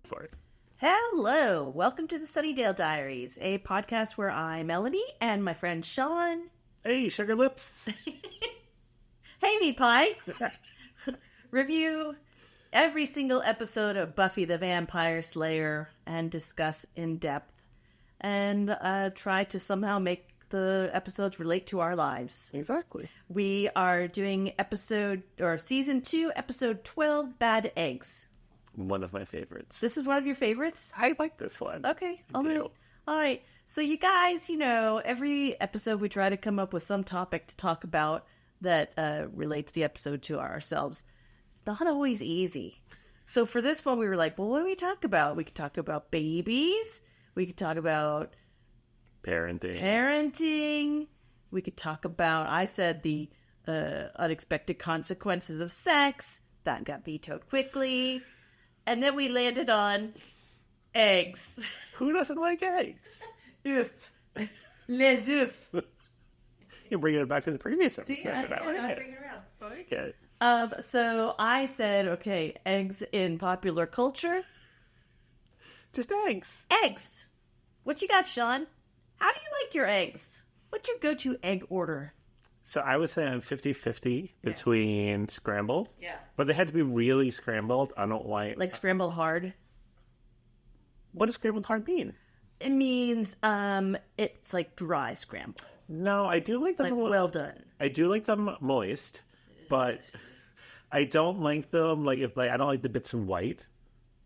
for it. Hello, welcome to the Sunnydale Diaries, a podcast where I, Melanie, and my friend Sean... Hey, sugar lips! Hey, meat pie! Review every single episode of Buffy the Vampire Slayer and discuss in depth and try to somehow make the episodes relate to our lives. Exactly. We are doing season 2, episode 12, Bad Eggs. One of my favorites. This is one of your favorites? I like this one. Okay. All right. So you guys, every episode we try to come up with some topic to talk about that relates the episode to ourselves. It's not always easy. So for this one, we were like, well, what do we talk about? We could talk about babies. We could talk about parenting. We could talk about, I said, the unexpected consequences of sex. That got vetoed quickly. And then we landed on eggs. Who doesn't like eggs? Oeufs. Les oeufs. You're bringing it back to the previous episode. See, I like bring it around. I like it. So I said, okay, eggs in popular culture. Just eggs. Eggs. What you got, Sean? How do you like your eggs? What's your go-to egg order? So I would say I'm 50-50 between scrambled. Yeah. But they had to be really scrambled. I don't like scrambled hard. What does scrambled hard mean? It means it's like dry scrambled. No, I do like them. Like well done. I do like them moist, but I don't like them I don't like the bits of white.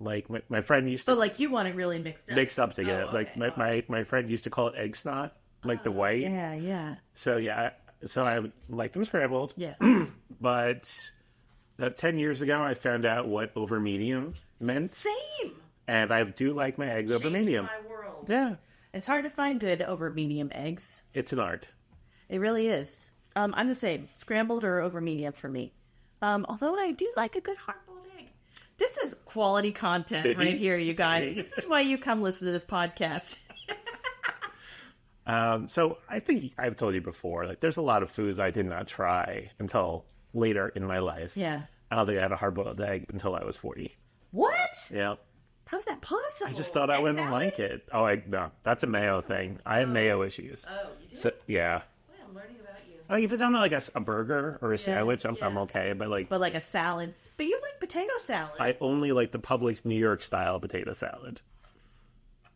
Like my friend used to. But like you want it really mixed up. Mixed up together. Oh, okay. My friend used to call it egg snot, like the white. Yeah. So so I like them scrambled. Yeah. But 10 years ago, I found out what over medium meant. Same. And I do like my eggs over medium. My world. Yeah. It's hard to find good over medium eggs. It's an art. It really is. I'm the same. Scrambled or over medium for me. Although I do like a good hard-boiled egg. This is quality content right here, you guys. This is why you come listen to this podcast. So I think I've told you before, there's a lot of foods I did not try until later in my life. Yeah. I don't think I had a hard-boiled egg until I was 40. What? Yeah. How's that possible? I just thought I wouldn't like it. Oh, no. That's a mayo thing. I have mayo issues. Oh, you do? So, yeah. Well, I'm learning about you. If it's on a burger or a sandwich, I'm okay. But like a salad. But you like potato salad. I only like the Publix New York style potato salad.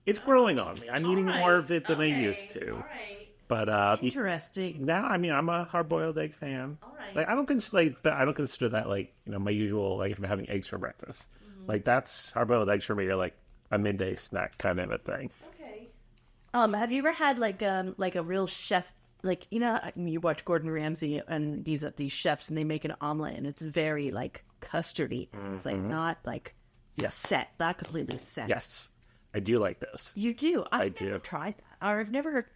It's growing on me. I'm eating more of it than I used to. All right. But interesting. Now, I'm a hard-boiled egg fan. All right. I don't consider that my usual if I'm having eggs for breakfast. Mm-hmm. That's hard-boiled eggs for me are a midday snack kind of a thing. Okay. Have you ever had like a real chef? You watch Gordon Ramsay and these chefs and they make an omelet and it's very custardy. Mm-hmm. It's not set, not completely set. Yes, I do like those. You do? I do. Never tried that. Or I've never.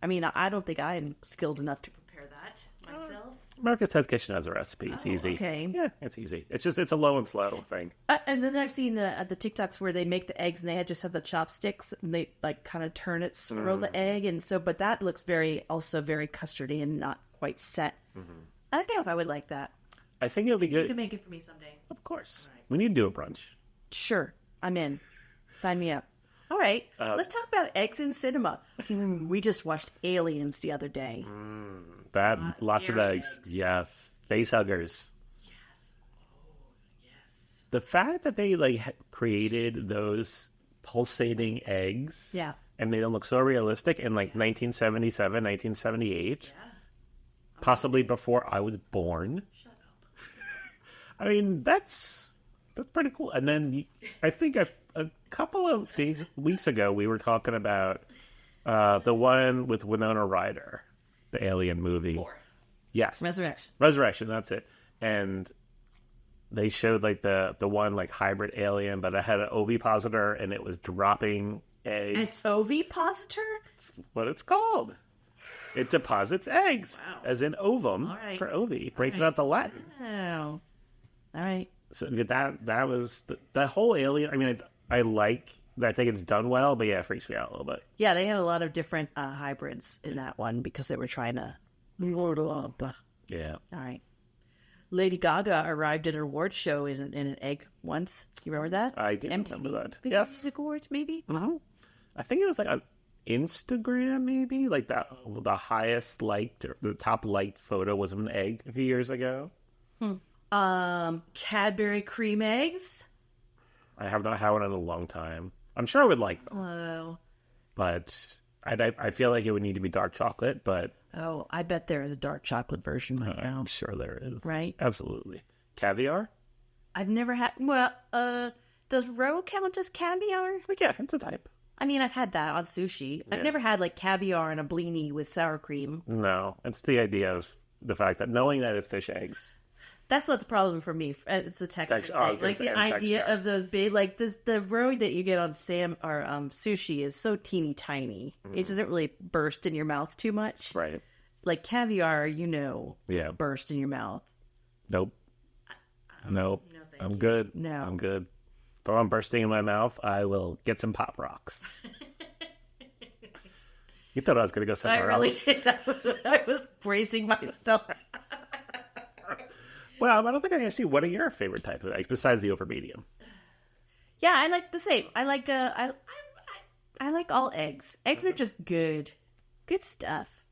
I don't think I'm skilled enough to prepare that myself. America's Test Kitchen has a recipe. It's easy. Okay. Yeah, it's easy. It's a low and slow thing. And then I've seen the TikToks where they make the eggs and they just have the chopsticks and they kind of turn it, swirl the egg, and so. But that looks very custardy and not quite set. Mm-hmm. I don't know if I would like that. I think it'll be good. You can make it for me someday. Of course. Right. We need to do a brunch. Sure, I'm in. Sign me up. All right, let's talk about eggs in cinema. We just watched Aliens the other day. Lots of eggs. Yes. Face huggers. Yes. Oh, yes. The fact that they created those pulsating eggs. Yeah. And they don't look so realistic in 1977, 1978. Yeah. Possibly before I was born. Shut up. That's pretty cool. And then I think a couple of weeks ago, we were talking about the one with Winona Ryder, the Alien movie. 4. Yes. Resurrection, that's it. And they showed the one hybrid alien, but it had an ovipositor and it was dropping eggs. An ovipositor? That's what it's called. It deposits eggs, as in ovum for ovi, breaking out the Latin. Wow. All right. So that was the whole alien. I think it's done well, but it freaks me out a little bit. Yeah, they had a lot of different hybrids in that one because they were trying to load up. Yeah. All right. Lady Gaga arrived at her award show in an egg once. You remember that? I do remember that. Yes. Awards, maybe? Mm-hmm. I think it was like on Instagram, maybe? Like the highest liked, or the top liked photo was of an egg a few years ago. Cadbury cream eggs. I have not had one in a long time. I'm sure I would like them. Oh. But I feel like it would need to be dark chocolate, but... Oh, I bet there is a dark chocolate version right now. I'm sure there is. Right? Absolutely. Caviar? I've never had... Well, does roe count as caviar? Yeah, it's a type. I mean, I've had that on sushi. Yeah. I've never had, like, caviar and a blini with sour cream. No, it's the idea of the fact that knowing that it's fish eggs. That's not the problem for me. It's the texture thing. Like, the idea texture. of those big... Like, the roe that you get on sushi is so teeny tiny. It doesn't really burst in your mouth too much. Right. Like, caviar, Yeah. burst in your mouth. Nope. Nope. No, thank I'm you. good. No. I'm good. If I'm bursting in my mouth, I will get some Pop Rocks. You thought I was going to go I somewhere really else. did. I was bracing myself. Well, I don't think I asked you, what are your favorite type of eggs besides the over medium? Yeah, I like the same. I like I like all eggs. Eggs are just good stuff.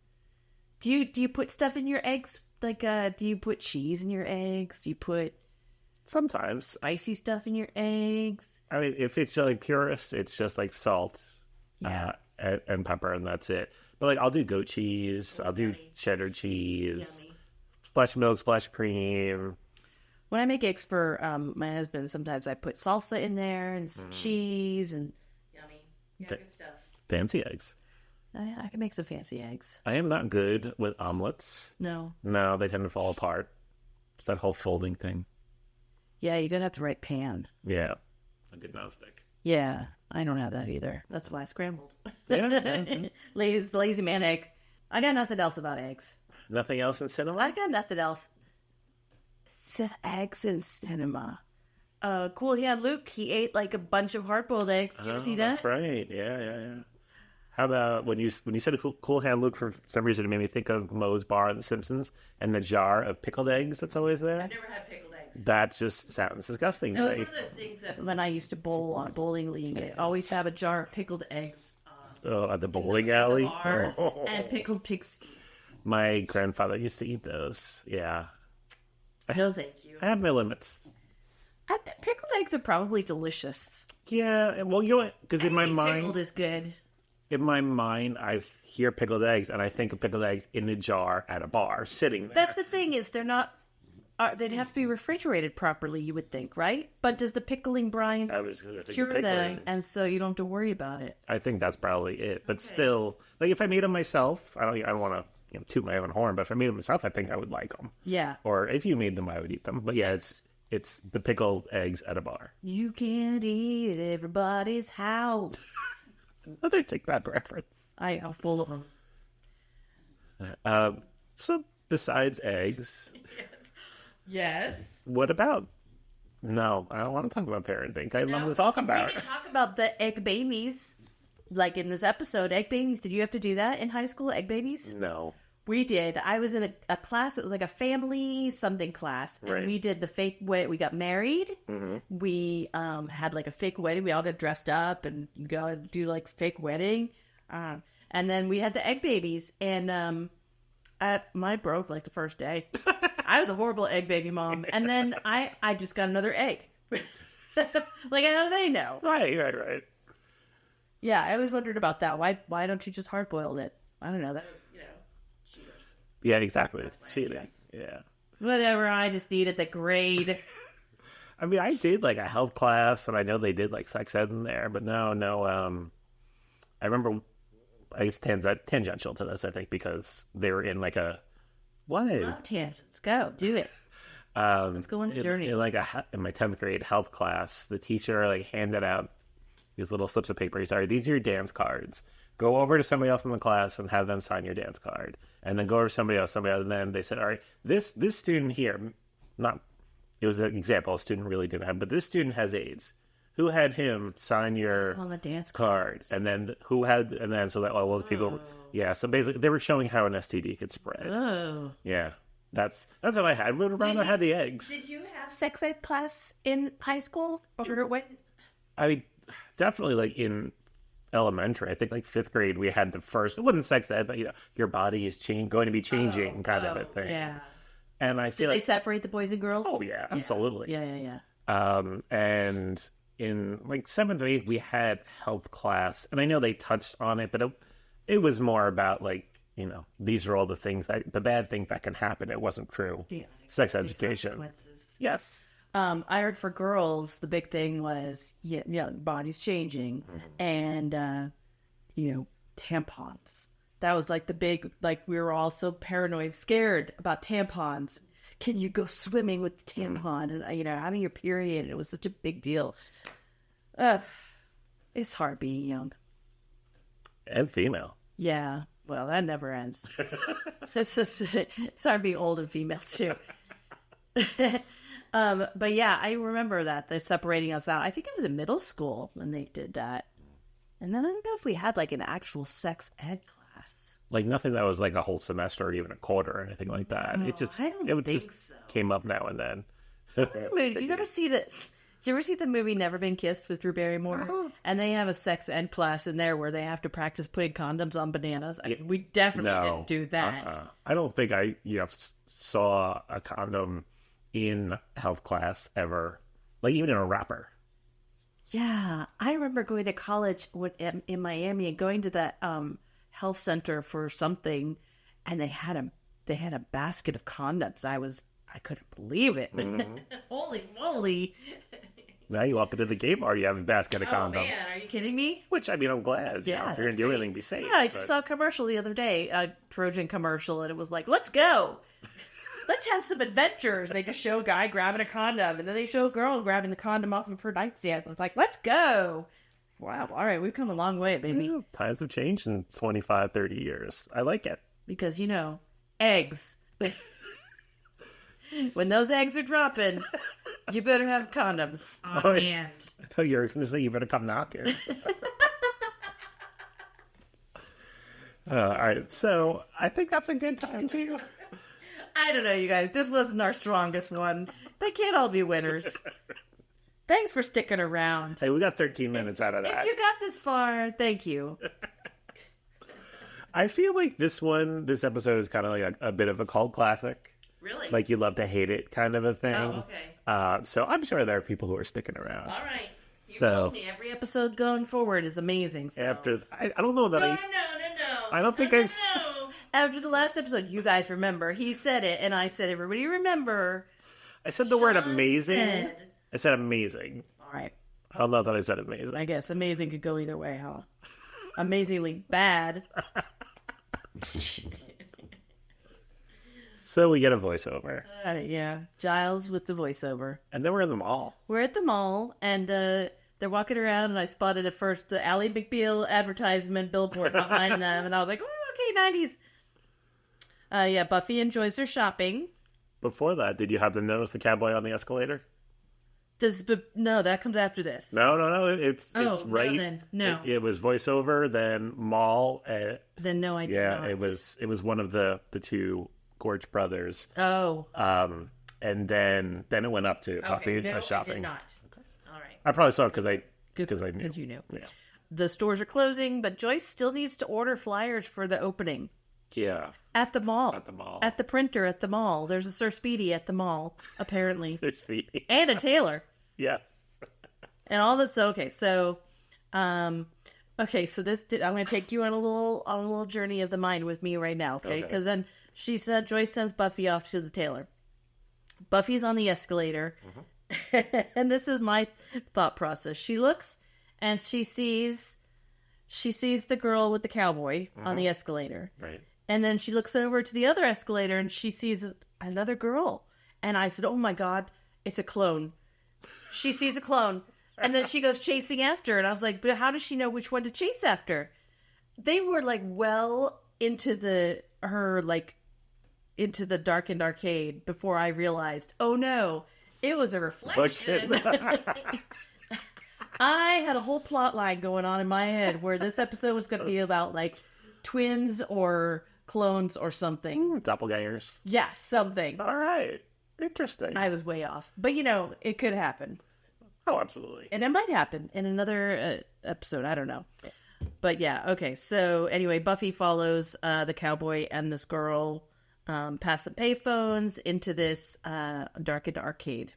Do you put stuff in your eggs? Like, do you put cheese in your eggs? Do you put Sometimes. spicy stuff in your eggs? I mean, if it's like purist, it's just like salt Yeah. and pepper, and that's it. But like, I'll do goat cheese. I'll do Yummy. cheddar cheese. Yummy. Splash of milk, splash of cream. When I make eggs for my husband, sometimes I put salsa in there and some cheese and yummy. Yeah, good stuff. Fancy eggs. I can make some fancy eggs. I am not good with omelets. No. No, they tend to fall apart. It's that whole folding thing. Yeah, you're gonna have the right pan. Yeah. A good nonstick. Yeah, I don't have that either. That's why I scrambled. Yeah. Lazy man egg. I got nothing else about eggs. Nothing else in cinema? I got nothing else. Eggs in cinema. Cool Hand Luke, he ate like a bunch of hard-boiled eggs. Did you ever see that? That's right. Yeah. How about when you said Cool Hand Luke, for some reason it made me think of Moe's Bar in The Simpsons and the jar of pickled eggs that's always there? I've never had pickled eggs. That just sounds disgusting. It was one of those things that when I used to bowl on bowling league, I always have a jar of pickled eggs. At the bowling alley? Bar, and pickled pig's feet. My grandfather used to eat those. Yeah. No, thank you. I have my limits. I bet pickled eggs are probably delicious. Yeah, well, you know what? Because in my mind, pickled is good. I hear pickled eggs, and I think of pickled eggs in a jar at a bar, sitting there. That's the thing is they're not. They'd have to be refrigerated properly, you would think, right? But does the pickling brine I was gonna think cure pickling. them, and so you don't have to worry about it? I think that's probably it. But still, like if I made them myself, I don't want to toot my own horn. But if I made them myself, I think I would like them. Yeah. Or if you made them, I would eat them. But yeah, it's the pickled eggs at a bar. You can't eat at everybody's house. Another TikTok reference. I'm full of them. So besides eggs, Yes. what about? No, I don't want to talk about parenting. I love to talk about We it. can talk about the egg babies. Like in this episode, egg babies. Did you have to do that in high school, egg babies? No. We did. I was in a class that was like a family something class. And Right. we did the fake wedding. We got married. Mm-hmm. We had like a fake wedding. We all got dressed up and go and do like fake wedding. And then we had the egg babies. And mine broke like the first day. I was a horrible egg baby mom. And then I just got another egg. Like, how do they know? Right. Yeah, I always wondered about that. Why don't you just hard boil it? I don't know. That was, cheaters. Yeah, exactly. It's cheating. guess. Yeah. Whatever. I just needed the grade. I mean, I did like a health class, and I know they did like sex ed in there, but no. I remember, I guess tangential to this, I think, because they were in like a what? Love tangents. Go do it. Let's go on the journey. In my 10th grade health class, the teacher like handed out these little slips of paper. Sorry, these are your dance cards. Go over to somebody else in the class and have them sign your dance card. And then go over to somebody else. And then they said, all right, this student here, it was an example, a student really didn't have, but this student has AIDS. Who had him sign your On the dance card? And then so that all those people, yeah. So basically, they were showing how an STD could spread. Oh. Yeah. That's what I had. I would rather had the eggs. Did you have sex ed class in high school? Or when? I mean, definitely like in elementary. I think like 5th grade we had the first. It wasn't sex ed, but your body is going to be changing kind of a thing. Yeah. And I feel Did they separate the boys and girls? Oh yeah, absolutely. Yeah. And in like 7th and 8th we had health class, and I know they touched on it, but it was more about like, these are all the the bad things that can happen. It wasn't true. Yeah, sex education. Yes. I heard for girls, the big thing was, body's changing, and, tampons. That was like the big, like we were all so paranoid, scared about tampons. Can you go swimming with the tampon? And, having your period, it was such a big deal. It's hard being young. And female. Yeah. Well, that never ends. It's hard being old and female too. But yeah, I remember that they're separating us out. I think it was in middle school when they did that. And then I don't know if we had like an actual sex ed class. Like nothing that was like a whole semester or even a quarter or anything like that. It just came up now and then. You ever see that? Did you ever see the movie Never Been Kissed with Drew Barrymore? And they have a sex ed class in there where they have to practice putting condoms on bananas. We definitely didn't do that. I don't think I saw a condom in health class ever, like even in a wrapper. Yeah, I remember going to college in Miami and going to that health center for something, and they had a basket of condoms. I couldn't believe it. Mm-hmm. Holy moly! Now you walk into the gay bar, you have a basket of condoms. Oh man, are you kidding me? Which, I mean, I'm glad. Yeah, if you're going to do anything, be safe. Yeah, I just saw a commercial the other day, a Trojan commercial, and it was like, let's go. Let's have some adventures. They just show a guy grabbing a condom, and then they show a girl grabbing the condom off of her nightstand. It's like, let's go. Wow, all right, we've come a long way, baby. Yeah, times have changed in 25, 30 years. I like it. Because, eggs. When those eggs are dropping, you better have condoms on hand. I thought you were going to say you better come knocking. All right, so I think that's a good time too. I don't know, you guys. This wasn't our strongest one. They can't all be winners. Thanks for sticking around. Hey, we got 13 minutes out of that. If you got this far, thank you. I feel like this episode is kind of like a bit of a cult classic. Really? Like you love to hate it kind of a thing. Oh, okay. So I'm sure there are people who are sticking around. All right. You told me every episode going forward is amazing. So. I don't know that No. I don't think No. After the last episode, you guys remember. He said it, and I said, everybody remember. I said the word amazing. I said amazing. All right. I don't know that I said amazing. I guess amazing could go either way, huh? Amazingly bad. So we get a voiceover. Yeah. Giles with the voiceover. And then we're in the mall. We're at the mall, and they're walking around, and I spotted at first the Ally McBeal advertisement billboard behind them, and I was like, oh, okay, 90s. Yeah, Buffy and Joyce are shopping. Before that, did you happen to notice the cowboy on the escalator? No, that comes after this. No. It's right. No, then. No. It was voiceover, then mall. Then no, I did not. Yeah, it was one of the two Gorch brothers. Oh. And then it went up to Buffy shopping. I did not. Okay. All right. I probably saw it because I knew. Because you knew. Yeah. The stores are closing, but Joyce still needs to order flyers for the opening. Yeah. At the mall. At the printer at the mall. There's a Sir Speedy at the mall, apparently. Sir Speedy. And a tailor. Yes. And all this. Okay, so I'm going to take you on a little journey of the mind with me right now, okay? Because then Joyce sends Buffy off to the tailor. Buffy's on the escalator. Mm-hmm. And this is my thought process. She looks and she sees the girl with the cowboy on the escalator. Right. And then she looks over to the other escalator and she sees another girl. And I said, oh my God, it's a clone. She sees a clone. And then she goes chasing after. And I was like, but how does she know which one to chase after? They were like well into the darkened arcade before I realized, oh no, it was a reflection. I had a whole plot line going on in my head where this episode was going to be about like twins or clones or something. Doppelgangers. Yeah, something. All right. Interesting. I was way off. But, it could happen. Oh, absolutely. And it might happen in another episode. I don't know. But yeah, okay. So anyway, Buffy follows the cowboy and this girl past the payphones into this darkened arcade.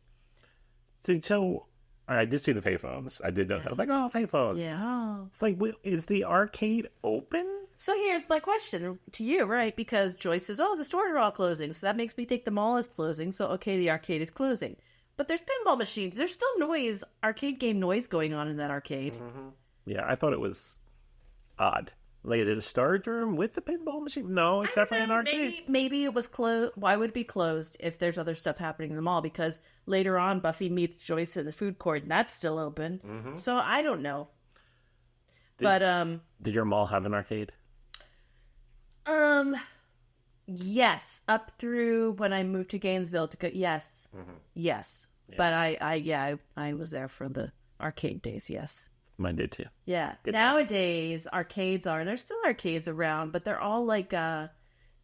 So I did see the payphones. I did know that. I was like, oh, payphones. Yeah. It's like, is the arcade open? So here's my question to you, right? Because Joyce says, the stores are all closing. So that makes me think the mall is closing. So, okay, the arcade is closing. But there's pinball machines. There's still noise, arcade game noise going on in that arcade. Mm-hmm. Yeah, I thought it was odd. Like, is it a storage room with the pinball machine? No, it's definitely an arcade. Maybe it was closed. Why would it be closed if there's other stuff happening in the mall? Because later on, Buffy meets Joyce in the food court, and that's still open. Mm-hmm. So I don't know. Did your mall have an arcade? Yes, up through when I moved to Gainesville to go. Yes, yes. Yeah. But I was there for the arcade days. Yes. Mine did too. Yeah. Nowadays, arcades there's still arcades around, but they're all like win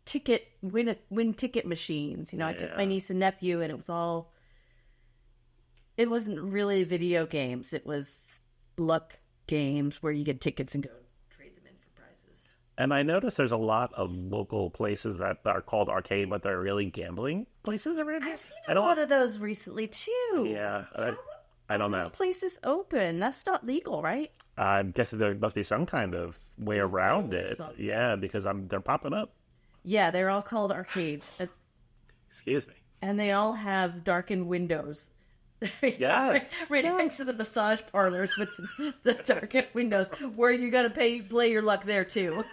ticket machines. I took my niece and nephew, and it wasn't really video games. It was luck games where you get tickets and go trade them in for prizes. And I noticed there's a lot of local places that are called arcade, but they're really gambling places around here. I've seen a lot of those recently too. Yeah. I don't know. Places open. That's not legal, right? I'm guessing there must be some kind of way around it. Something. Yeah, because they're popping up. Yeah, they're all called arcades. Excuse me. And they all have darkened windows. Yes. Right next to the massage parlors with the darkened windows, where you're gonna play your luck there too.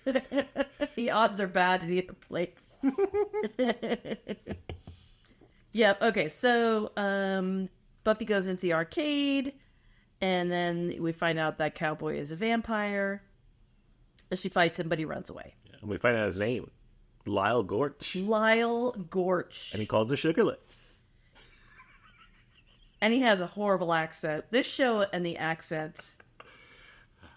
The odds are bad in either place. Yep. Okay. So Buffy goes into the arcade, and then we find out that cowboy is a vampire. She fights him, but he runs away. Yeah, and we find out his name, Lyle Gorch. Lyle Gorch. And he calls her Sugar Lips. And he has a horrible accent. This show and the accents.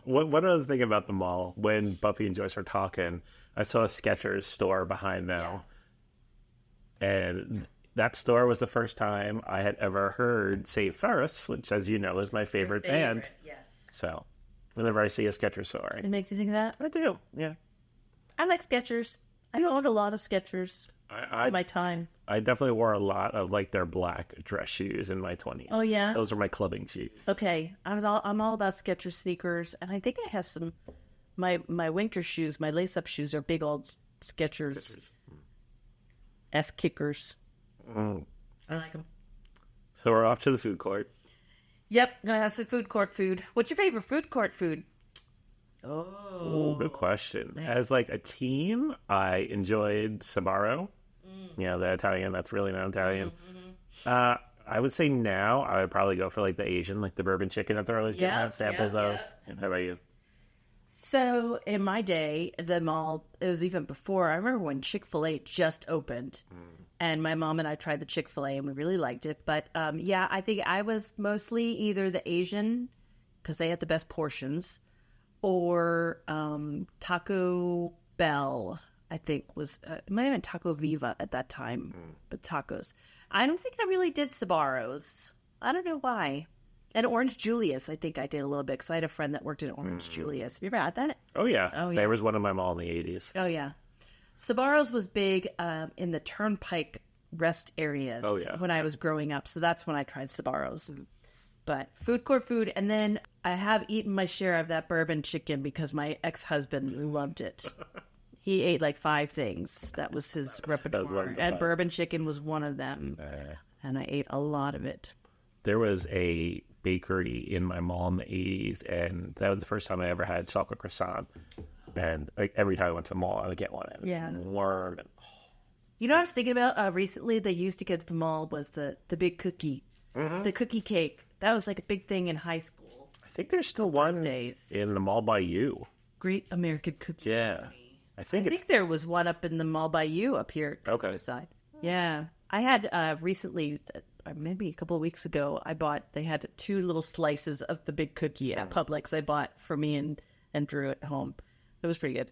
One other thing about the mall, when Buffy and Joyce are talking, I saw a Skechers store behind them, and that store was the first time I had ever heard St. Ferris, which, as you know, is my favorite band. Yes. So, whenever I see a Skechers store, it makes you think of that? I do, yeah. I like Skechers. I owned a lot of Skechers in my time. I definitely wore a lot of, their black dress shoes in my 20s. Oh, yeah? Those are my clubbing shoes. Okay. I'm all about Skechers sneakers, and I think I have some... My winter shoes, my lace-up shoes are big old Skechers. S-kickers. Mm. I like them. So we're off to the food court. Yep, gonna have some food court food. What's your favorite food court food? Oh, good question. Nice. As a teen, I enjoyed Sbarro. The Italian, that's really not Italian. Mm-hmm. I would say now I would probably go for the Asian, the bourbon chicken that they're always giving out samples of. And how about you? So in my day, the mall, it was even before. I remember when Chick-fil-A just opened. And my mom and I tried the Chick-fil-A, and we really liked it. But, I think I was mostly either the Asian, because they had the best portions, or Taco Bell, I think was... it might have been Taco Viva at that time, but tacos. I don't think I really did Sbarro's. I don't know why. And Orange Julius, I think I did a little bit, because I had a friend that worked at Orange Julius. Have you ever had that? Oh, yeah. There was one in my mall in the 80s. Oh, yeah. Sbarro's was big in the Turnpike rest areas when I was growing up. So that's when I tried Sbarro's. But food court food. And then I have eaten my share of that bourbon chicken because my ex-husband loved it. He ate 5 things. That was his repertoire. And bourbon chicken was one of them. And I ate a lot of it. There was a bakery in my mall in the 80s, and that was the first time I ever had chocolate croissant. And every time I went to the mall, I would get one. Warm. And, You know what I was thinking about recently? They used to get at the mall was the big cookie, the cookie cake. That was a big thing in high school. I think there's still one in the mall by you. Great American Cookie. Yeah, I think there was one up in the mall by you up here. Okay. Side. Yeah, I had recently, maybe a couple of weeks ago. They had 2 little slices of the big cookie at Publix. I bought for me and Drew at home. It was pretty good.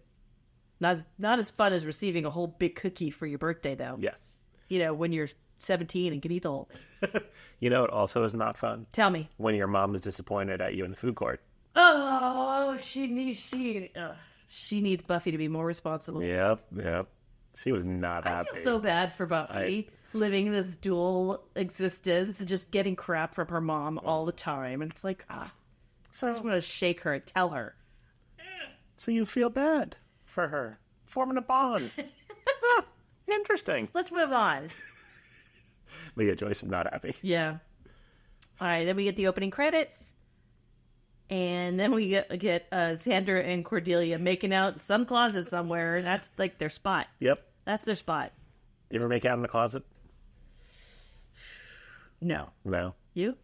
Not as fun as receiving a whole big cookie for your birthday, though. Yes. When you're 17 and can eat the whole thing. You know, it also is not fun. Tell me. When your mom is disappointed at you in the food court. Oh, she needs Buffy to be more responsible. Yep. She was not happy. I feel so bad for Buffy, living this dual existence and just getting crap from her mom all the time. And it's like, so I just want to shake her and tell her. So you feel bad for her. Forming a bond. Interesting. Let's move on. But yeah, Joyce is not happy. Yeah. All right, then we get the opening credits. And then we get Xander and Cordelia making out in some closet somewhere. And that's like their spot. Yep. That's their spot. You ever make out in the closet? No. No. You?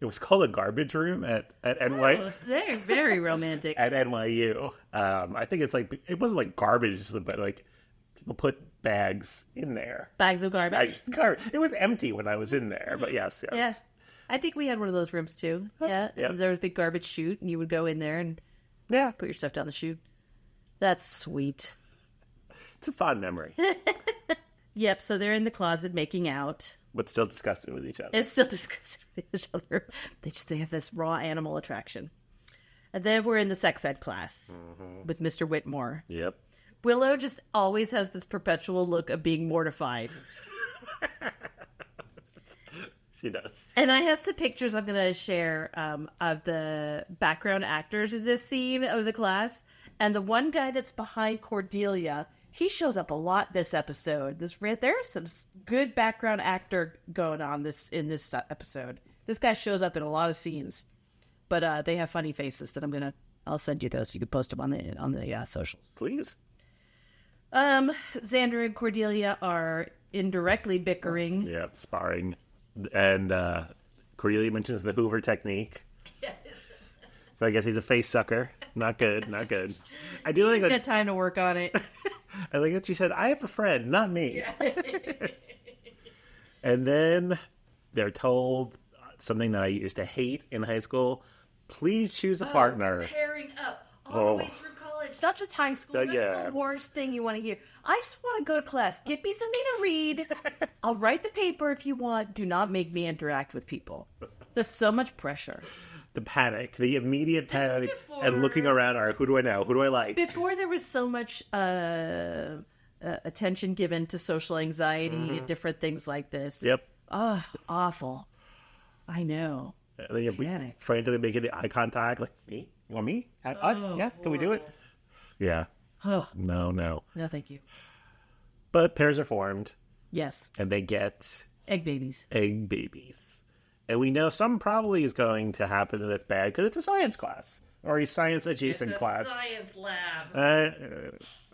It was called a garbage room at NYU. Oh, they're very romantic. At NYU. I think it's like, it wasn't like garbage, but like people put bags in there. Bags of garbage. It was empty when I was in there, but yes. Yes. I think we had one of those rooms too. Yeah. There was a big garbage chute, and you would go in there and put your stuff down the chute. That's sweet. It's a fond memory. Yep, so they're in the closet making out. But still disgusted with each other. It's still disgusting with each other. They have this raw animal attraction. And then we're in the sex ed class with Mr. Whitmore. Yep. Willow just always has this perpetual look of being mortified. She does. And I have some pictures I'm going to share of the background actors in this scene of the class. And the one guy that's behind Cordelia, he shows up a lot this episode. There's some good background actor going on in this episode. This guy shows up in a lot of scenes, but they have funny faces that I'll send you those. You can post them on the socials. Please. Xander and Cordelia are indirectly bickering. Yeah, sparring. And Cordelia mentions the Hoover technique. Yes. So I guess he's a face sucker. Not good. I do like that. Got time to work on it. I like what she said. I have a friend, not me. Yeah. And then they're told something that I used to hate in high school. Please choose a partner. Pairing up all the way through college, not just high school. That's the worst thing you want to hear. I just want to go to class. Get me something to read. I'll write the paper if you want. Do not make me interact with people. There's so much pressure. The panic, the immediate panic, and looking around, all right, who do I know? Who do I like? Before there was so much attention given to social anxiety and different things like this. Yep. Oh, awful. I know. And then you're frantically making eye contact, like, me? You want me? Us? Yeah? Can we do it? Yeah. Oh. No. No, thank you. But pairs are formed. Yes. And they get... Egg babies. And we know something probably is going to happen that's bad because it's a science class or a science-adjacent class. It's a science lab.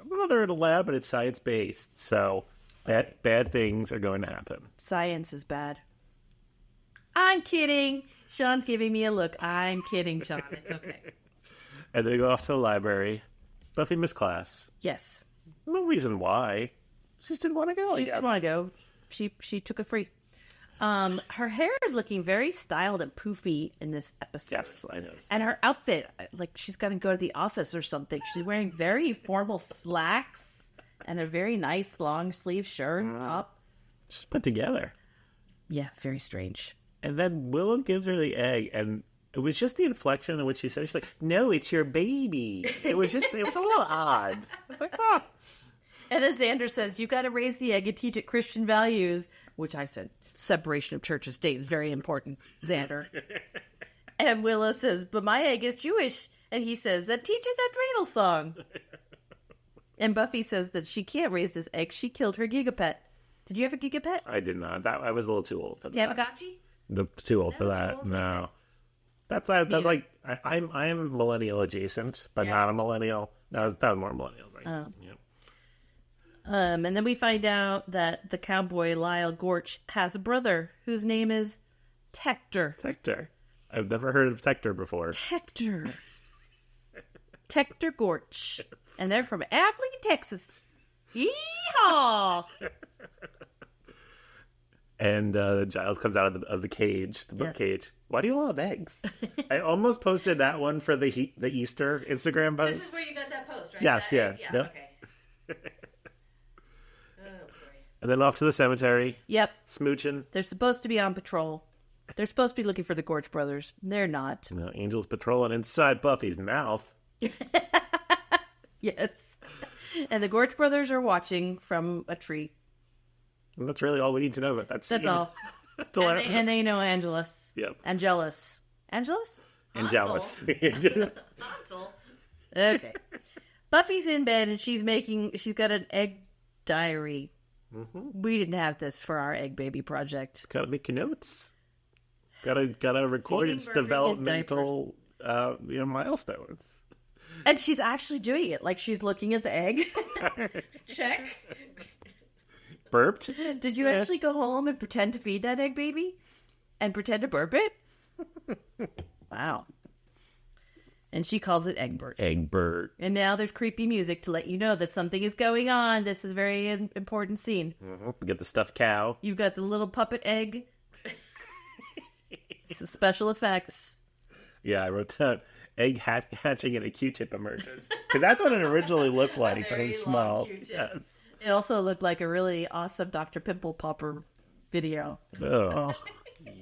Well, they're in a lab, but it's science-based. So bad things are going to happen. Science is bad. I'm kidding. Sean's giving me a look. I'm kidding, Sean. It's okay. And they go off to the library. Buffy missed class. Yes. No reason why. She just didn't want to go, She didn't want to go. She took a free. Her hair is looking very styled and poofy in this episode. Yes, I know. And her outfit, like she's going to go to the office or something. She's wearing very formal slacks and a very nice long sleeve shirt top. She's put together. Yeah, very strange. And then Willow gives her the egg, and it was just the inflection in which she said, she's like, no, it's your baby. It was a little odd. I was like, oh. And then Xander says, you got to raise the egg and teach it Christian values, which I said, separation of church and state is very important, Xander. And Willow says, but my egg is Jewish. And he says, then teach it that dreidel song. And Buffy says that she can't raise this egg. She killed her gigapet. Did you have a gigapet? I did not. I was a little too old for that. Tamagotchi? Too old for that. No. That's like, I'm millennial adjacent, but not a millennial. That was more millennial, right? Oh. Yeah. And then we find out that the cowboy Lyle Gorch has a brother whose name is Tector. Tector. I've never heard of Tector before. Tector Gorch. And they're from Abilene, Texas. Yeehaw! And Giles comes out of the cage, the book cage. Why do you love eggs? I almost posted that one for the Easter Instagram post. This is where you got that Yes, that yeah. egg? Yep. Okay. Oh, boy. And then off to the cemetery. Yep. Smooching. They're supposed to be on patrol. They're supposed to be looking for the Gorch brothers. They're not. No, Angel's patrolling inside Buffy's mouth. Yes. And the Gorch brothers are watching from a tree. And that's really all we need to know about that scene. That's all. That's all And they know Angelus. Yep. Angelus. Angelus? Angelus. Hansel. Okay. Buffy's in bed and she's got an egg diary. Mm-hmm. We didn't have this for our egg baby project. Gotta make your notes. Gotta record Feeding its Murphy in developmental milestones. And she's actually doing it. Like, she's looking at the egg. Check. Burped? Did you actually go home and pretend to feed that egg baby? And pretend to burp it? Wow. And she calls it Egbert. Egbert. And now there's creepy music to let you know that something is going on. This is a very important scene. Mm-hmm. We get the stuffed cow. You've got the little puppet egg. It's a special effects. Yeah, I wrote down egg hatching and a Q-tip emerges. Because that's what it originally looked like, but it's small. Yes. It also looked like a really awesome Dr. Pimple Popper video. Oh,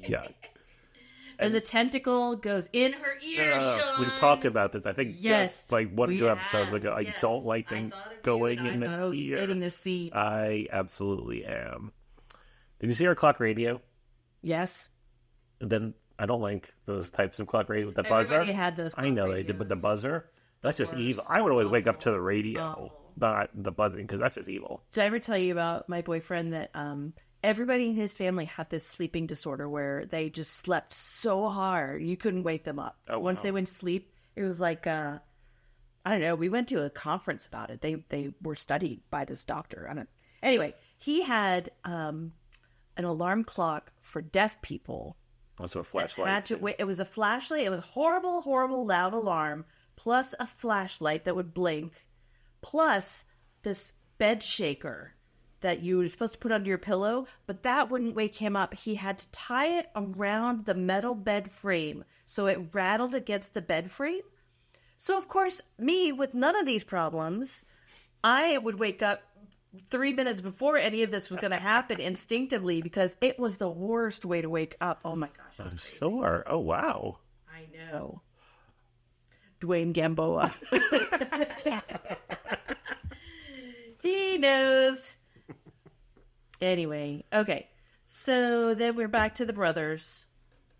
yuck. And the tentacle goes in her ear, Sean. We've talked about this, I think, Yes, just like one or we two episodes have. ago. I Yes, don't like I things thought of you, going and in I thought I the was ear. getting the seat. I absolutely am. Did you see our clock radio? Yes. And then I don't like those types of clock radio with the buzzer. Everybody had those I know clock they did, but the radios. buzzer, that's just worst. evil. I would always wake up to the radio, Awful. not the buzzing, because that's just evil. Did I ever tell you about my boyfriend that everybody in his family had this sleeping disorder where they just slept so hard you couldn't wake them up. Oh, Once wow. they went to sleep, it was like I don't know. We went to a conference about it. They were studied by this doctor. Anyway, he had an alarm clock for deaf people. Also a That flashlight. it was a flashlight. It was a horrible, horrible loud alarm, plus a flashlight that would blink, plus this bed shaker that you were supposed to put under your pillow, but that wouldn't wake him up. He had to tie it around the metal bed frame so it rattled against the bed frame. So, of course, me with none of these problems, I would wake up 3 minutes before any of this was going to happen instinctively because it was the worst way to wake up. Oh my gosh. I'm sure. Oh, wow. I know. Dwayne Gamboa. He knows. Anyway, okay. So then we're back to the brothers.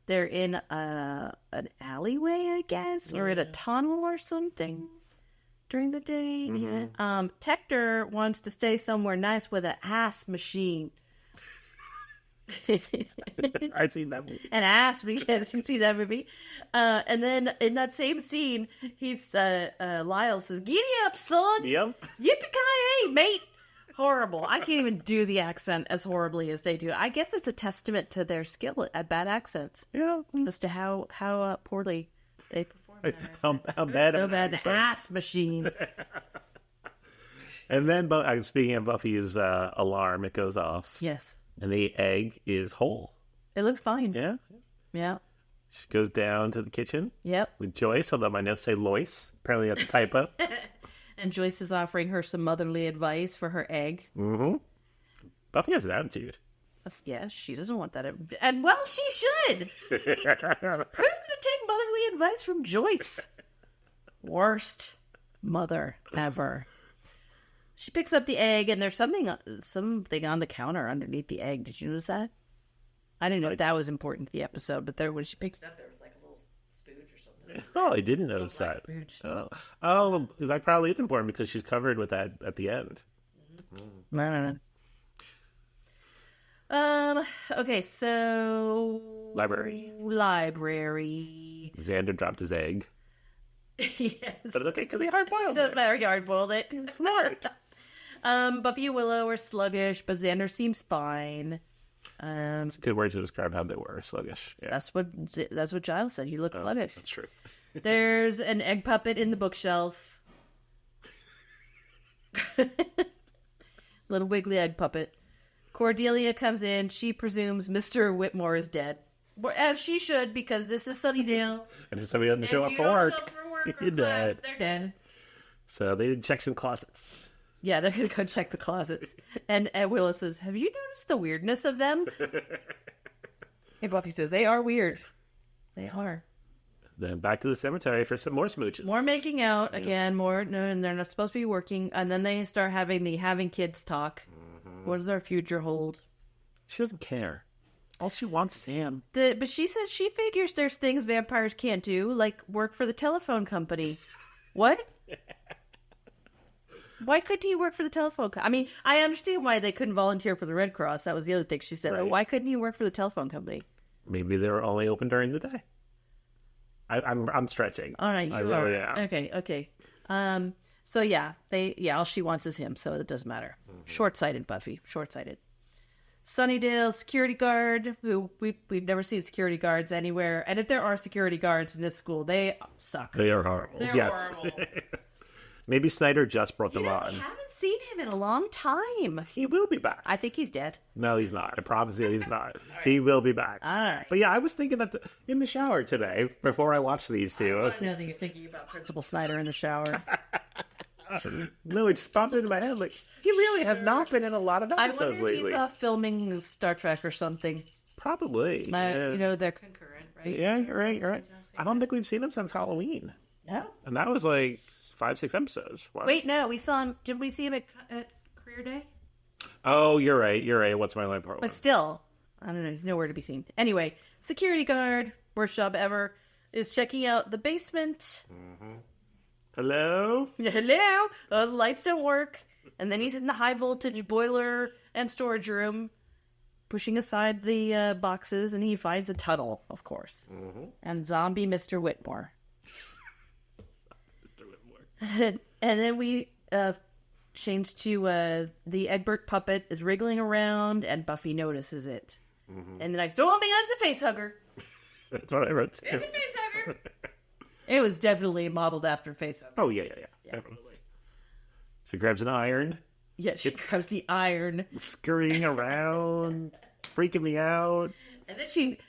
They're in an alleyway, I guess, or in a tunnel or something during the day. Mm-hmm. Tector wants to stay somewhere nice with an ass machine. I've seen that movie. An ass, because you see that movie. And then in that same scene, Lyle says, "Giddy up, son! Yep. Yippee-ki-yay, mate!" Horrible. I can't even do the accent as horribly as they do. I guess it's a testament to their skill at bad accents, Yeah. as to how poorly they perform that accent. How bad? So of an bad, the accent. ass machine. And then, speaking of Buffy's alarm, it goes off. Yes, And the egg is whole. it looks fine. Yeah. Yeah. She goes down to the kitchen Yep. with Joyce, although my notes say Lois. Apparently that's a typo. And Joyce is offering her some motherly advice for her egg. Mm-hmm. Buffy has an attitude. Yes, she doesn't want that. And well, she should. Who's going to take motherly advice from Joyce? Worst mother ever. She picks up the egg, and there's something on the counter underneath the egg. Did you notice that? I didn't know if that was important to the episode, but when she picked it up, there was like a little spooge or something. Oh, I didn't notice that. Spooge. Oh, that probably is important because she's covered with that at the end. No. Okay, so Library. Xander dropped his egg. Yes. But it's okay because he hard-boiled Doesn't it. matter, he hard-boiled it. He's smart. Buffy and Willow are sluggish, but Xander seems fine. It's a good word to describe how they were, sluggish. Yeah, That's what Giles said. He looks sluggish. that's true. There's an egg puppet in the bookshelf. Little wiggly egg puppet. Cordelia comes in. She presumes Mr. Whitmore is dead. As she should, because this is Sunnydale. And if somebody doesn't show up If for you don't work, show up for work or you're class, dead. they're dead. So they did check some closets. Yeah, they're going to go check the closets. And Willow says, have you noticed the weirdness of them? And Buffy says, they are weird. They are. Then back to the cemetery for some more smooches. More making out again. More, no, and they're not supposed to be working. And then they start having kids talk. What does our future hold? She doesn't care. All she wants is Sam. But she says she figures there's things vampires can't do, like work for the telephone company. What? Why couldn't he work for the telephone company? I mean, I understand why they couldn't volunteer for the Red Cross. That was the other thing she said. Right. But why couldn't he work for the telephone company? Maybe they were only open during the day. I'm stretching. All right, I you really are. am. Okay. So yeah, all she wants is him, so it doesn't matter. Short-sighted, Buffy. Short-sighted. Sunnydale security guard, who we've never seen security guards anywhere. And if there are security guards in this school, they suck. They are horrible. They're yes. horrible. Maybe Snyder just brought them on. We haven't seen him in a long time. He will be back. I think he's dead. No, he's not. I promise you he's not. He will be back. All right. But yeah, I was thinking that in the shower today, before I watched these two. I know that you're thinking about Principal Snyder in the shower. No, it just popped into my head. Like, he really has not been in a lot of I episodes wonder if lately. he's filming Star Trek or something. Probably. Yeah. You know, they're concurrent, right? Yeah, you're right. I don't think we've seen him since Halloween. No? And that was like 5-6 episodes. Wow. Wait, no, we saw him. Did we see him at Career Day? Oh, you're right. What's my line part? But still, I don't know. He's nowhere to be seen. Anyway, security guard, worst job ever, is checking out the basement. Hello? Hello? The lights don't work. And then he's in the high voltage boiler and storage room, pushing aside the boxes, and he finds a tunnel, of course. And zombie Mr. Whitmore. Mr. Whitmore. And then we change to the Egbert puppet is wriggling around, and Buffy notices it. And then I said, oh my God, it's a face hugger. That's what I wrote too. It's a face hugger. It was definitely modeled after face hugger. Oh, yeah. Definitely. So he grabs an iron, Yeah, she grabs the iron. scurrying around, freaking me out. And then she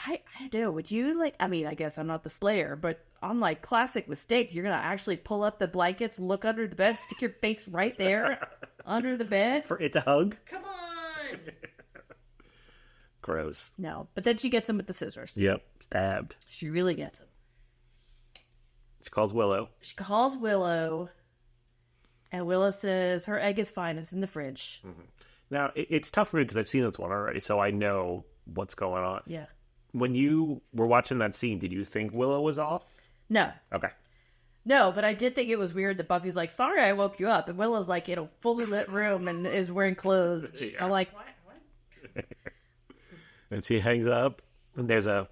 I don't know, would you I guess I'm not the Slayer, but on like classic mistake, you're going to actually pull up the blankets, look under the bed, stick your face right there under the bed? For it to hug? Come on! Gross. No, but then she gets him with the scissors. Yep. Stabbed. She really gets him. She calls Willow. She calls Willow, and Willow says her egg is fine. It's in the fridge. Now, it's tough for me because I've seen this one already, so I know what's going on. Yeah. When you were watching that scene, did you think Willow was off? No. Okay. No, but I did think it was weird that Buffy's like, sorry I woke you up. And Willow's like in a fully lit room and is wearing clothes. Yeah. I'm like, what? And she hangs up, and there's you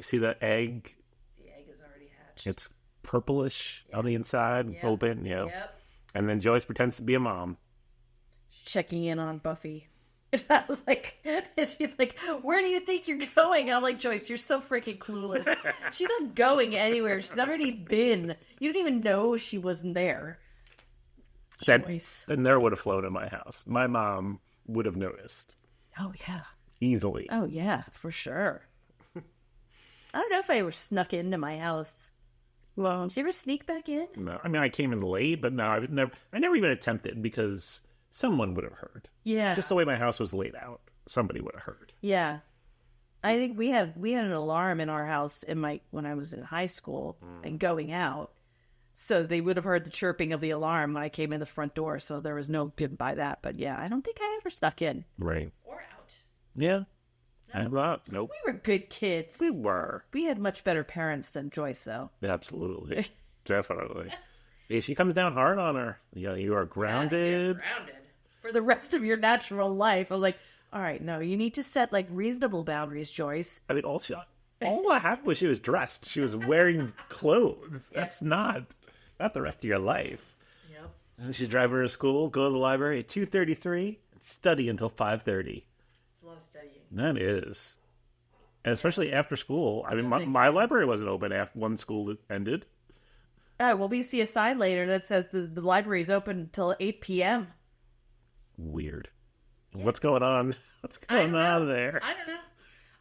see the egg? The egg is already hatched. It's purplish on the inside, open, Yep. And then Joyce pretends to be a mom. Checking in on Buffy. And I was like, she's like, where do you think you're going? And I'm like, Joyce, you're so freaking clueless. She's not going anywhere. She's already been. You didn't even know she wasn't there. Joyce. Then there would have flown in my house. My mom would have noticed. Oh, yeah. Easily. Oh, yeah, for sure. I don't know if I ever snuck into my house. Well, Did you ever sneak back in? no. I mean, I came in late, but no, I never even attempted because someone would have heard. Yeah. Just the way my house was laid out, somebody would have heard. Yeah. I think we had an alarm in our house when I was in high school and going out. So they would have heard the chirping of the alarm when I came in the front door. So there was no getting by that. But yeah, I don't think I ever snuck in. Right. Or out. Yeah. Nope. We were good kids. We were. We had much better parents than Joyce, though. Absolutely. Definitely. Yeah, she comes down hard on her. Yeah, you are grounded. Grounded. For the rest of your natural life. I was like, all right, no, you need to set like reasonable boundaries, Joyce. I mean, all that happened was she was dressed. She was wearing clothes. That's not the rest of your life. Yep. And she'd drive her to school, go to the library at 2:33, and study until 5:30. It's a lot of studying. That is. And especially after school. I mean, my library wasn't open after one school ended. Oh, well, we see a sign later that says the library is open until 8 p.m. Weird. What's going on? What's going on there? I don't know.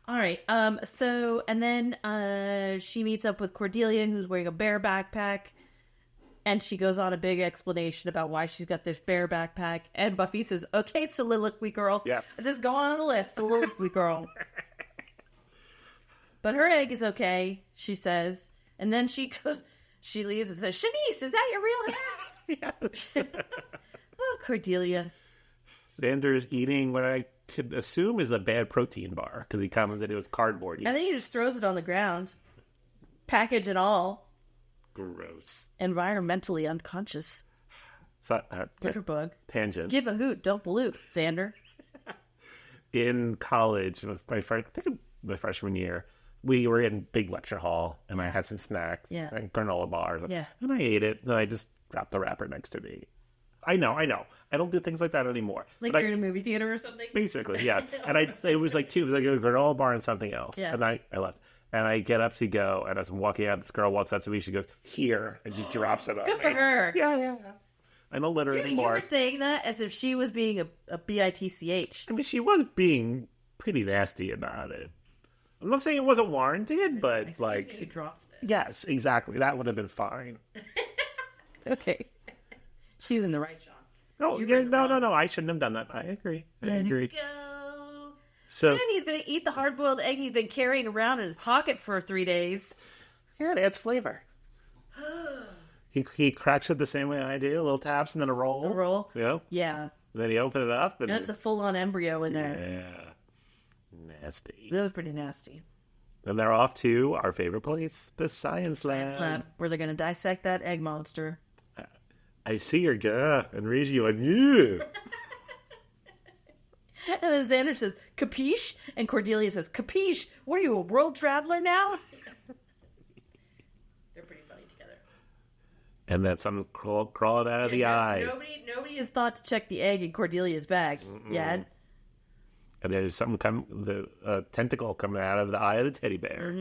All right. So, and then she meets up with Cordelia, who's wearing a bear backpack. And she goes on a big explanation about why she's got this bear backpack. And Buffy says, okay, soliloquy girl. Yes. This is going on the list, soliloquy girl. But her egg is okay, she says. And then she leaves and says, Shanice, is that your real hair? Yes. Oh, Cordelia. Xander's eating what I could assume is a bad protein bar because he commented it was cardboard. And then he just throws it on the ground. Package and all. Gross. Environmentally unconscious. Litterbug. Tangent. Give a hoot, don't pollute, Xander. In college, I think my freshman year, we were in big lecture hall, and I had some snacks, and granola bars, and I ate it, and I just dropped the wrapper next to me. I know. I don't do things like that anymore. Like you're in a movie theater or something? Basically, yeah. And it was like two, it was like a granola bar and something else. Yeah. And I left. And I get up to go, and as I'm walking out, this girl walks up to me, she goes, here, and she drops it on Good for her. Yeah. I don't litter anymore. You were saying that as if she was being a bitch. I mean, she was being pretty nasty about it. I'm not saying it wasn't warranted, but Excuse me, you dropped this. Yes, exactly. That would have been fine. Okay. She was in the right, Sean. No, no. I shouldn't have done that. I agree. Let it go. So then he's going to eat the hard-boiled egg he's been carrying around in his pocket for 3 days. Yeah, it adds flavor. He cracks it the same way I do. Little taps and then a roll. A roll? Yeah. Yeah. And then he opened it up. And it's a full-on embryo in there. Yeah. Nasty. That was pretty nasty. And they're off to our favorite place, the Science Lab. Where they're going to dissect that egg monster. I see your guy and raise you on you. And then Xander says, capiche? And Cordelia says, capiche? What are you, a world traveler now? They're pretty funny together. And then something crawling out of the eye. Nobody has thought to check the egg in Cordelia's bag yet. And there's something the tentacle coming out of the eye of the teddy bear.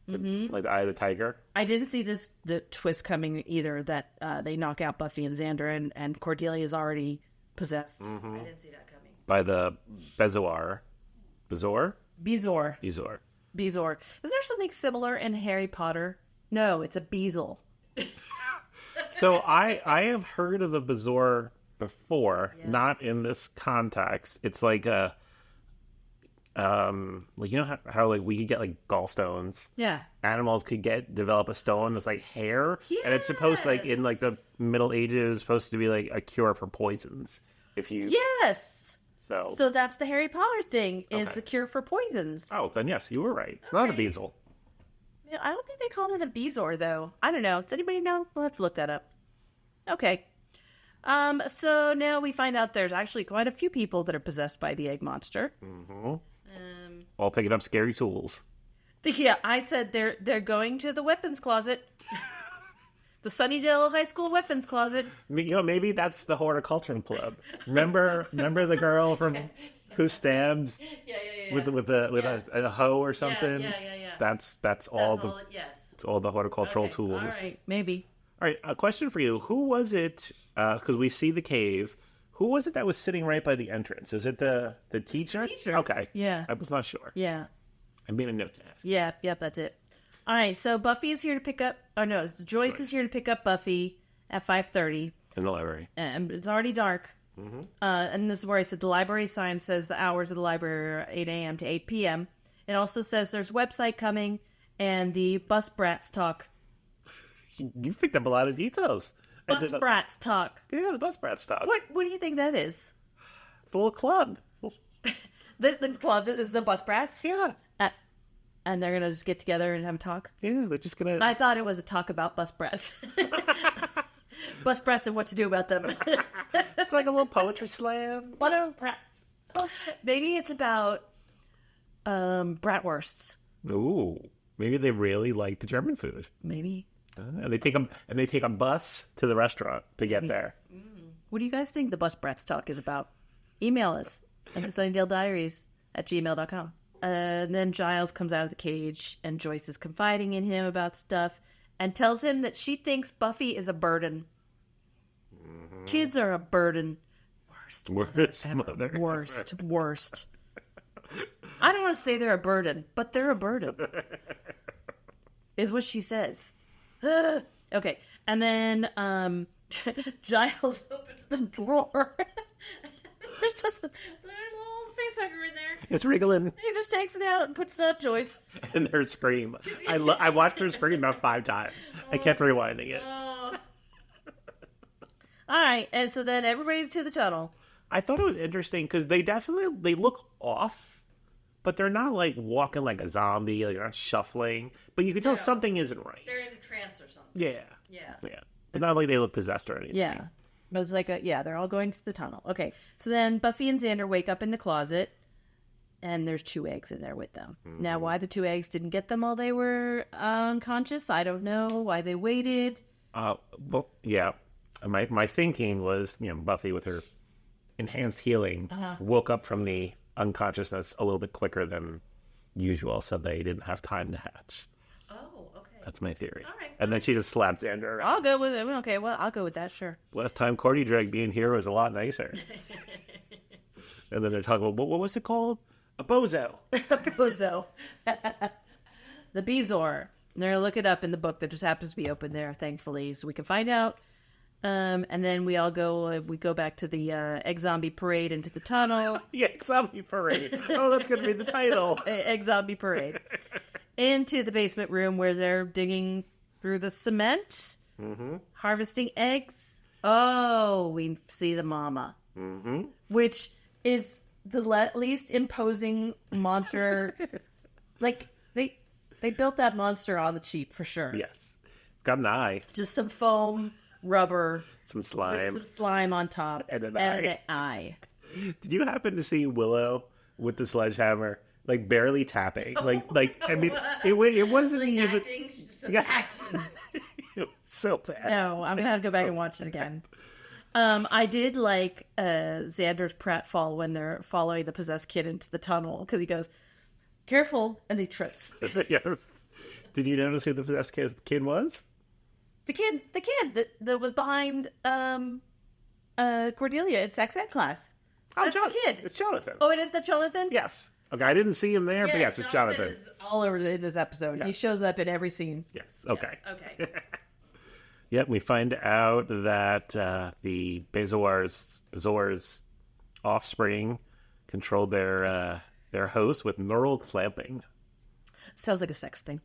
Like the eye of the tiger. I didn't see the twist coming either, that they knock out Buffy and Xander and Cordelia is already possessed. I didn't see that coming. By the Bezoar. Bezoar? Bezoar. Bezoar. Is there something similar in Harry Potter? No, it's a bezel. So I have heard of the Bezoar before, not in this context. It's like a... like you know how like we could get like gallstones. Yeah. Animals could develop a stone that's like hair, and it's supposed to, like in like the Middle Ages, supposed to be like a cure for poisons. If you so that's the Harry Potter thing is the cure for poisons. Oh, then yes, you were right. It's not a bezel. Yeah, I don't think they call it a Bezoar though. I don't know. Does anybody know? We'll have to look that up. Okay. So now we find out there's actually quite a few people that are possessed by the egg monster. All picking up scary tools. Yeah, I said they're going to the weapons closet. The Sunnydale High School weapons closet. You know, maybe that's the horticulture club. Remember the girl from who stabbed with a hoe or something? Yeah. That's all the horticultural tools. All right, maybe. All right, a question for you. Who was it, because we see the cave, who was it that was sitting right by the entrance? Is it the teacher? The teacher. Okay. Yeah. I was not sure. Yeah. I'm being a note to ask. Yeah, yep, that's it. All right, so Buffy is here to pick up, Joyce is here to pick up Buffy at 5:30. In the library. And it's already dark. And this is where I said the library sign says the hours of the library are 8 a.m. to 8 p.m. It also says there's a website coming and the bus brats talk. You've picked up a lot of details. Bus brats talk. Yeah, the bus brats talk. What do you think that is? Full club. The club is the bus brats? Yeah. And they're going to just get together and have a talk? Yeah, they're just going to... I thought it was a talk about bus brats. Bus brats and what to do about them. It's like a little poetry slam. Bus brats. Maybe it's about bratwursts. Ooh. Maybe they really like the German food. Maybe. And they take a bus to the restaurant to get there. What do you guys think the bus brats talk is about? Email us at the sunnydalediaries@gmail.com. And then Giles comes out of the cage and Joyce is confiding in him about stuff and tells him that she thinks Buffy is a burden. Kids are a burden. Worst mother. Worst. I don't want to say they're a burden, but they're a burden. Is what she says. Okay. And then Giles opens the drawer. there's a little face hugger in there. It's wriggling. He just takes it out and puts it on Joyce. And her scream. I watched her scream about 5 times. I kept rewinding it. All right. And so then everybody's to the tunnel. I thought it was interesting because they look off, but they're not like walking like a zombie, like they're not shuffling. But you can tell something isn't right. They're in a trance or something. Yeah. Yeah. But not like they look possessed or anything. Yeah. But it's like they're all going to the tunnel. Okay. So then Buffy and Xander wake up in the closet, and there's 2 eggs in there with them. Mm-hmm. Now, why the 2 eggs didn't get them while they were unconscious, I don't know. Why they waited. Well, yeah. My thinking was, Buffy with her enhanced healing woke up from the unconsciousness a little bit quicker than usual, so they didn't have time to hatch. Oh, okay. That's my theory. All right. And then she just slapped Xander around. I'll go with it. Okay, well, I'll go with that, sure. Last time Cordy Drag being here was a lot nicer. And then they're talking about, what was it called? A bozo. A bozo. The Bezoar. And they're going to look it up in the book that just happens to be open there, thankfully, so we can find out. And then we all go back to the Egg Zombie Parade into the tunnel. The Egg Zombie Parade. Oh, that's going to be the title. Egg Zombie Parade. Into the basement room where they're digging through the cement, harvesting eggs. Oh, we see the mama, which is the least imposing monster. Like, they built that monster on the cheap for sure. Yes. It's got an eye. Just some foam. Rubber, some slime on top, and an eye. Did you happen to see Willow with the sledgehammer, like barely tapping? Like I mean, it wasn't like even acting. It was so bad. No, I'm gonna have to go back and watch it again. I did like Xander's pratfall when they're following the possessed kid into the tunnel because he goes, "Careful," and he trips. Yes. Did you notice who the possessed kid was? The kid that was behind Cordelia in sex ed class. That's the kid. It's Jonathan. Oh, it is the Jonathan? Yes. Okay, I didn't see him there, but yes, it's Jonathan. Is all over in this episode. Yes. He shows up in every scene. Yes. Okay. Yes. Okay. Yep, we find out that the Bezoar's offspring controlled their host with neural clamping. Sounds like a sex thing.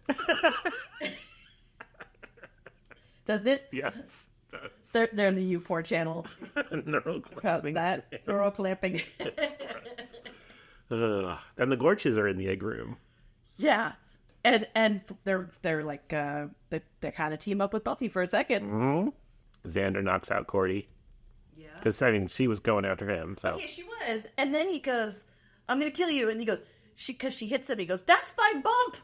Doesn't it? Yes. They're in the YouPorn channel. Neural clamping. That neural clamping. And the Gorches are in the egg room. Yeah, and they're like they kind of team up with Buffy for a second. Mm-hmm. Xander knocks out Cordy. Yeah, because she was going after him. So okay, she was, and then he goes, "I'm gonna kill you," and he goes, because she hits him. He goes, "That's my bump."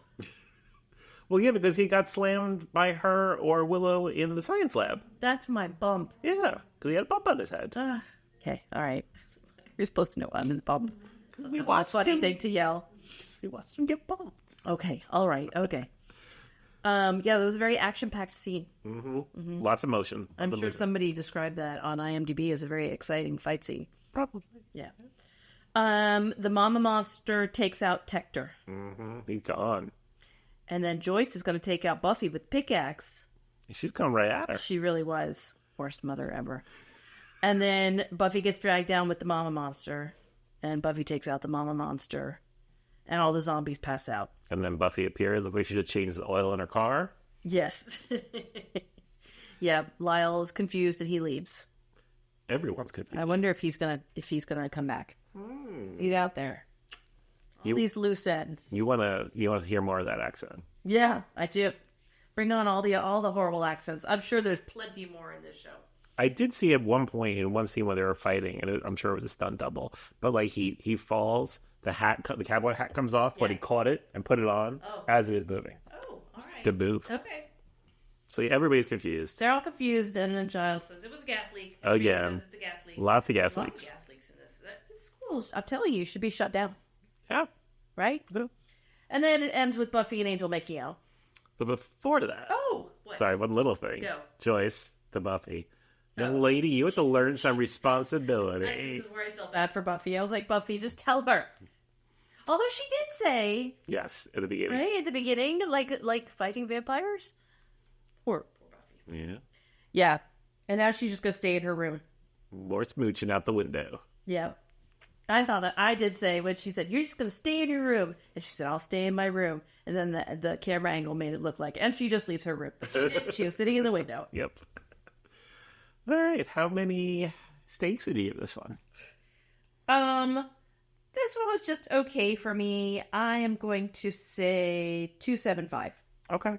Well, yeah, because he got slammed by her or Willow in the science lab. That's my bump. Yeah, because he had a bump on his head. Okay, all right. You're supposed to know I'm in the bump. Because we watched funny thing to yell. We watched him get bumped. Okay, all right, okay. Yeah, that was a very action-packed scene. Mm-hmm. Mm-hmm. Lots of motion. I'm sure somebody described that on IMDb as a very exciting fight scene. Probably. Yeah. The mama monster takes out Tector. Mm-hmm. He's gone. And then Joyce is going to take out Buffy with pickaxe. She's come right at her. She really was. Worst mother ever. And then Buffy gets dragged down with the mama monster. And Buffy takes out the mama monster. And all the zombies pass out. And then Buffy appears. Looks like she should change the oil in her car. Yes. Yeah, Lyle is confused and he leaves. Everyone's confused. I wonder if he's gonna come back. He's out there. These loose ends. You wanna hear more of that accent? Yeah, I do. Bring on all the horrible accents. I'm sure there's plenty more in this show. I did see at one point in one scene when they were fighting, and I'm sure it was a stunt double, but like he falls, the cowboy hat comes off, but he caught it and put it on as he was moving. Oh, all right. Good move. Okay. So yeah, everybody's confused. They're all confused, and then Giles says it was a gas leak. Again. Says it's a gas leak. Lots of gas leaks. Lots of gas leaks in this. This school, I'm telling you, should be shut down. Yeah. Right? Yeah. And then it ends with Buffy and Angel making out. But before that... Oh! What? Sorry, one little thing. Go. Joyce to Buffy. Young lady, you have to learn some responsibility. This is where I felt bad for Buffy. I was like, Buffy, just tell her. Although she did say... Yes, at the beginning. Right? At the beginning, like fighting vampires? Poor Buffy. Yeah. Yeah. And now she's just going to stay in her room. More smooching out the window. Yeah. I thought that I did say when she said, "You're just going to stay in your room." And she said, "I'll stay in my room." And then the camera angle made it look like, and she just leaves her room. She was sitting in the window. Yep. All right. How many stakes did you give this one? This one was just okay for me. I am going to say 2.75. Okay.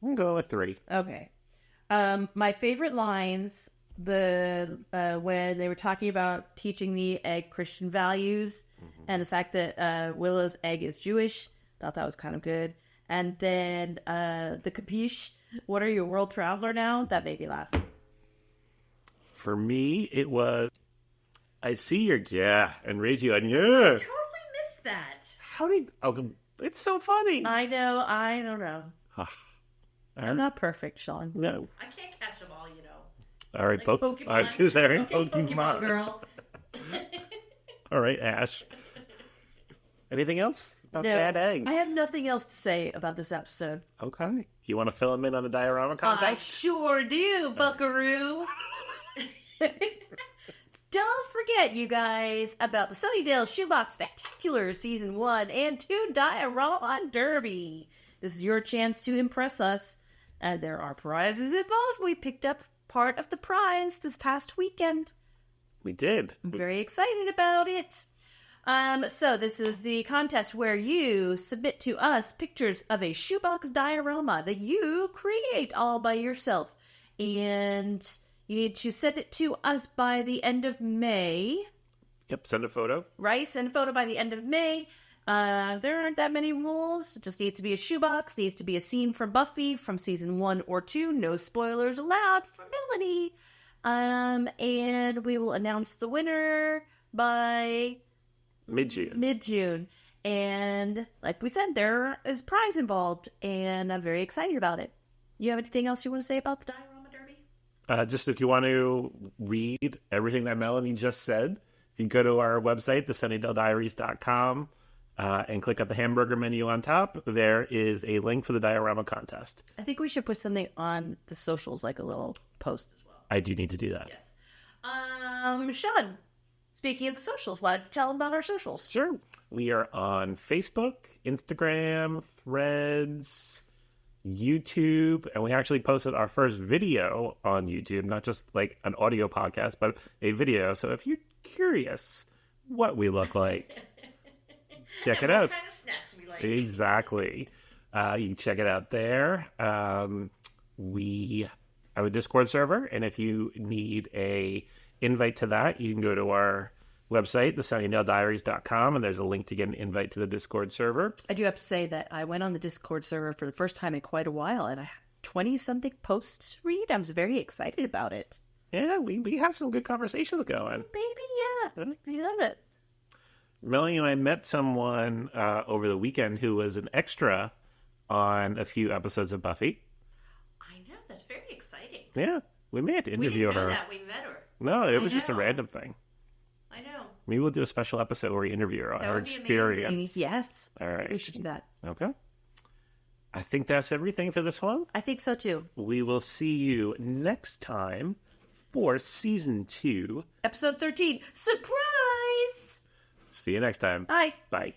We'll go with 3. Okay. My favorite lines, when they were talking about teaching the egg Christian values and the fact that Willow's egg is Jewish, thought that was kind of good. And then the capiche, what are you, a world traveler now? That made me laugh. For me, it was, I see your and raise you on I totally missed that. How did, it's so funny. I know, I don't know. I'm not perfect, Sean. No. I can't catch them all, you know. All right, Like Pokemon. Pokemon. I was gonna say, Okay, Pokemon girl. All right, Ash. Anything else about bad eggs? I have nothing else to say about this episode. Okay. You want to fill them in on the diorama contest? I sure do, buckaroo. Don't forget, you guys, about the Sunnydale Shoebox Spectacular Season 1 and 2 Diorama Derby. This is your chance to impress us. And there are prizes involved. We picked up part of the prize this past weekend. We did. I'm very excited about it. So this is the contest where you submit to us pictures of a shoebox diorama that you create all by yourself. And you need to send it to us by the end of May. Yep, send a photo. Right, send a photo by the end of May. There aren't that many rules. It just needs to be a shoebox. Needs to be a scene from Buffy from season 1 or 2. No spoilers allowed for Melanie. And we will announce the winner by mid-June. And like we said, there is a prize involved, and I'm very excited about it. You have anything else you want to say about the Diorama Derby? Just if you want to read everything that Melanie just said, if you go to our website, thesunnydalediaries.com, and click on the hamburger menu on top, there is a link for the diorama contest. I think we should put something on the socials, like a little post as well. I do need to do that. Yes. Sean, speaking of the socials, why don't you tell them about our socials? Sure. We are on Facebook, Instagram, Threads, YouTube, and we actually posted our first video on YouTube, not just like an audio podcast, but a video. So if you're curious what we look like, check it out. What kind of snacks we like. Exactly. You can check it out there. We have a Discord server, and if you need a invite to that, you can go to our website, thesunnydalediaries.com, and there's a link to get an invite to the Discord server. I do have to say that I went on the Discord server for the first time in quite a while, and I had 20-something posts to read. I was very excited about it. Yeah, we have some good conversations going. Baby, yeah. I love it. Melanie and I met someone over the weekend who was an extra on a few episodes of Buffy. I know, that's very exciting. Yeah, we may have to interview we didn't her. know that we met her. No, it was just a random thing. I know. Maybe we'll do a special episode where we interview her on her experience. Amazing. Yes. All right. We should do that. Okay. I think that's everything for this one. I think so too. We will see you next time for season 2. Episode 13. Surprise! See you next time. Bye. Bye.